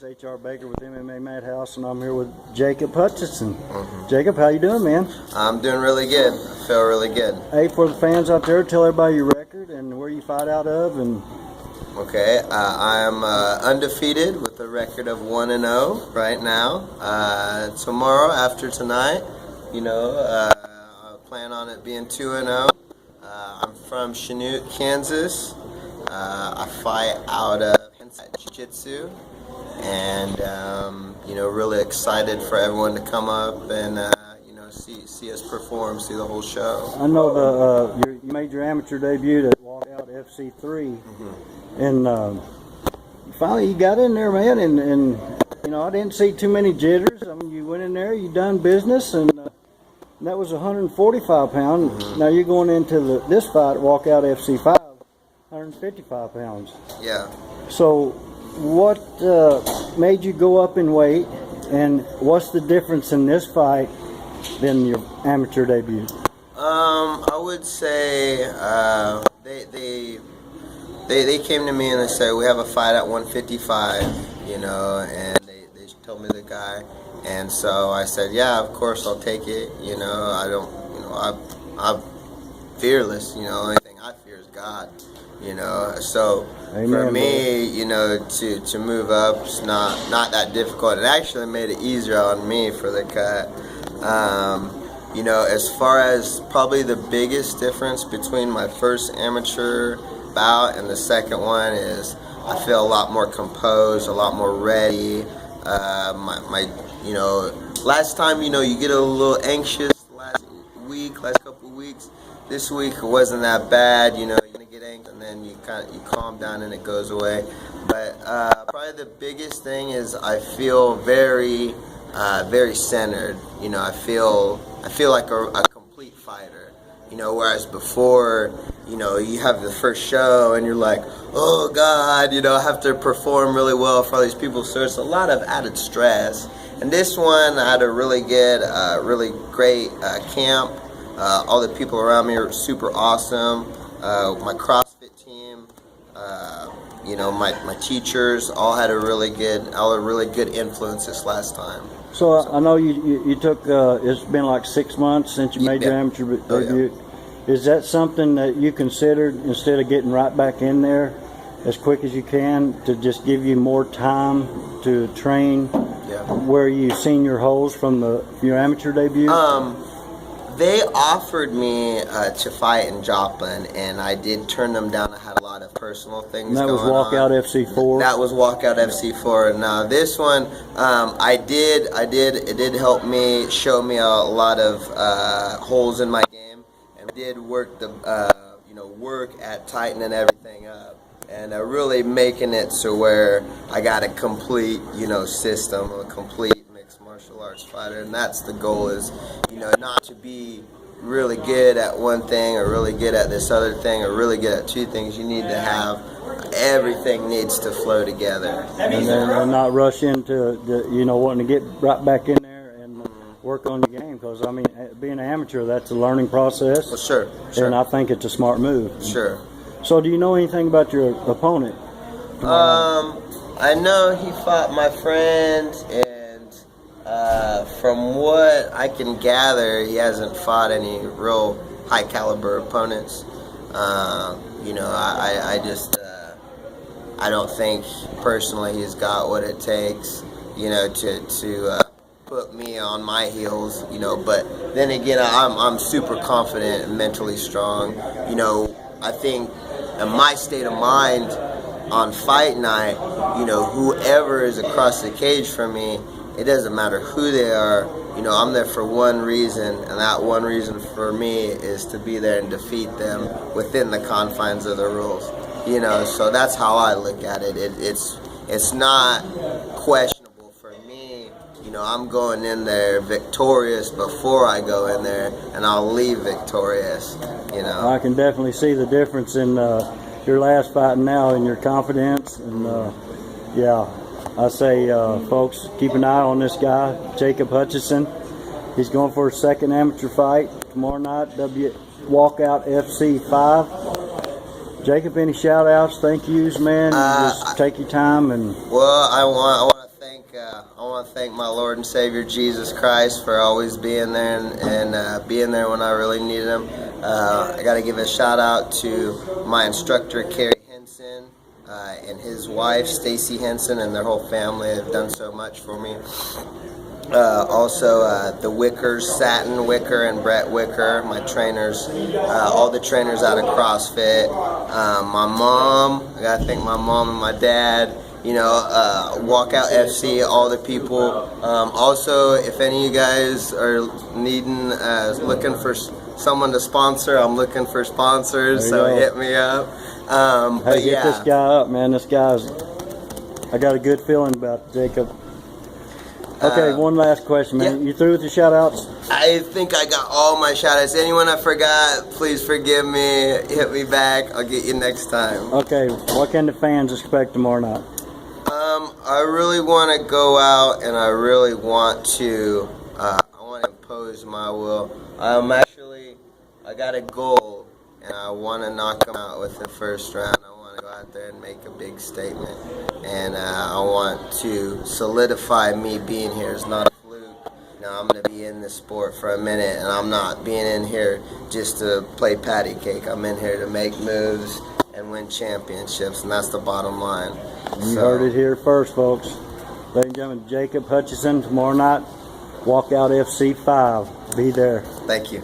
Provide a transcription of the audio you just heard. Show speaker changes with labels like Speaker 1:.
Speaker 1: H.R. Baker with MMAmadhouse, and I'm here with Jacob Hutchinson. Jacob, how you doing, man?
Speaker 2: I'm doing really good. I feel really good.
Speaker 1: Hey, for the fans out there, tell everybody your record and where you fight out of. And
Speaker 2: Okay, I'm undefeated with a record of 1-0 right now. Tomorrow, after tonight, I plan on it being 2-0. I'm from Shoutouts, Kansas. I fight out of Jiu-Jitsu. And really excited for everyone to come up and see us perform, see the whole show.
Speaker 1: I know you made your amateur debut at Walkout FC3, and finally you got in there, man. And I didn't see too many jitters. I mean, you went in there, you done business, and that was 145 pound. Now you're going into this fight, Walkout FC5, 155 pounds.
Speaker 2: Yeah.
Speaker 1: So, what made you go up in weight, and what's the difference in this fight than your amateur debut?
Speaker 2: I would say they came to me and they said, we have a fight at 155, and they told me the guy, and so I said, yeah, of course I'll take it. I'm fearless. Only thing I fear is God. So
Speaker 1: Amen,
Speaker 2: for me, to move up is not that difficult. It actually made it easier on me for the cut. As far as probably the biggest difference between my first amateur bout and the second one is I feel a lot more composed, a lot more ready. Last time, you get a little anxious last couple of weeks. This week it wasn't that bad, you're gonna get anxious and then you calm down and it goes away. But probably the biggest thing is I feel very centered. I feel like a complete fighter. Whereas before, you have the first show and you're like, oh God, I have to perform really well for all these people. So it's a lot of added stress. And this one, I had a really good, really great camp. All the people around me are super awesome. My CrossFit team, my teachers all had a really good influence this last time.
Speaker 1: So I know you took. It's been like 6 months since you made your amateur debut. Yeah. Is that something that you considered, instead of getting right back in there as quick as you can, to just give you more time to train?
Speaker 2: Yeah.
Speaker 1: Where you seen your holes from your amateur debut?
Speaker 2: They offered me to fight in Joplin, and I did turn them down. I had a lot of personal things going on.
Speaker 1: That was Walkout FC4?
Speaker 2: That was Walkout FC4. And now this one, it did help me, show me a lot of holes in my game, and did work work at tightening everything up, and really making it so where I got a complete, system, a complete martial arts fighter. And that's the goal, is not to be really good at one thing or really good at this other thing or really good at two things. You need to have everything needs to flow together,
Speaker 1: and then not rush into wanting to get right back in there and work on the game, because I mean, being an amateur, that's a learning process.
Speaker 2: Well, sure.
Speaker 1: And I think it's a smart move.
Speaker 2: Sure.
Speaker 1: So do you know anything about your opponent?
Speaker 2: I know he fought my friend, and from what I can gather, he hasn't fought any real high caliber opponents. I don't think personally he's got what it takes, to put me on my heels, but then again, I'm super confident and mentally strong. I think in my state of mind on fight night, whoever is across the cage from me, it doesn't matter who they are, I'm there for one reason, and that one reason for me is to be there and defeat them within the confines of the rules. So that's how I look at it. It's not questionable for me. I'm going in there victorious before I go in there, and I'll leave victorious.
Speaker 1: I can definitely see the difference in your last fight and now in your confidence, and I say, folks, keep an eye on this guy, Jacob Hutchinson. He's going for his second amateur fight tomorrow night, Walkout FC5. Jacob, any shout outs, thank yous, man? Just take your time. And
Speaker 2: well, I want to thank my Lord and Savior Jesus Christ for always being there and being there when I really needed him. I got to give a shout out to my instructor, Carrie Henson, and his wife, Stacy Henson, and their whole family. They've done so much for me. Also, the Wickers, Satin Wicker and Brett Wicker, my trainers, all the trainers out of CrossFit. My mom, I gotta thank my mom and my dad. You know, Walkout FC, all the people. Also, if any of you guys are needing, looking for someone to sponsor, I'm looking for sponsors, so hit me up.
Speaker 1: Hey, get this guy up, man. This guy's, I got a good feeling about Jacob. Okay, one last question, man.
Speaker 2: Yeah.
Speaker 1: You through with the shout-outs?
Speaker 2: I think I got all my shout-outs. Anyone I forgot, please forgive me. Hit me back. I'll get you next time.
Speaker 1: Okay, what can the fans expect tomorrow night?
Speaker 2: I really want to go out and I really want to impose my will. I got a goal and I want to knock him out with the first round. I want to go out there and make a big statement. And I want to solidify me being here is not a fluke. Now I'm going to be in this sport for a minute, and I'm not being in here just to play patty cake. I'm in here to make moves and win championships, and that's the bottom line.
Speaker 1: You heard it here first, folks. Ladies and gentlemen, Jacob Hutchinson tomorrow night, Walkout FC 5. Be there.
Speaker 2: Thank you.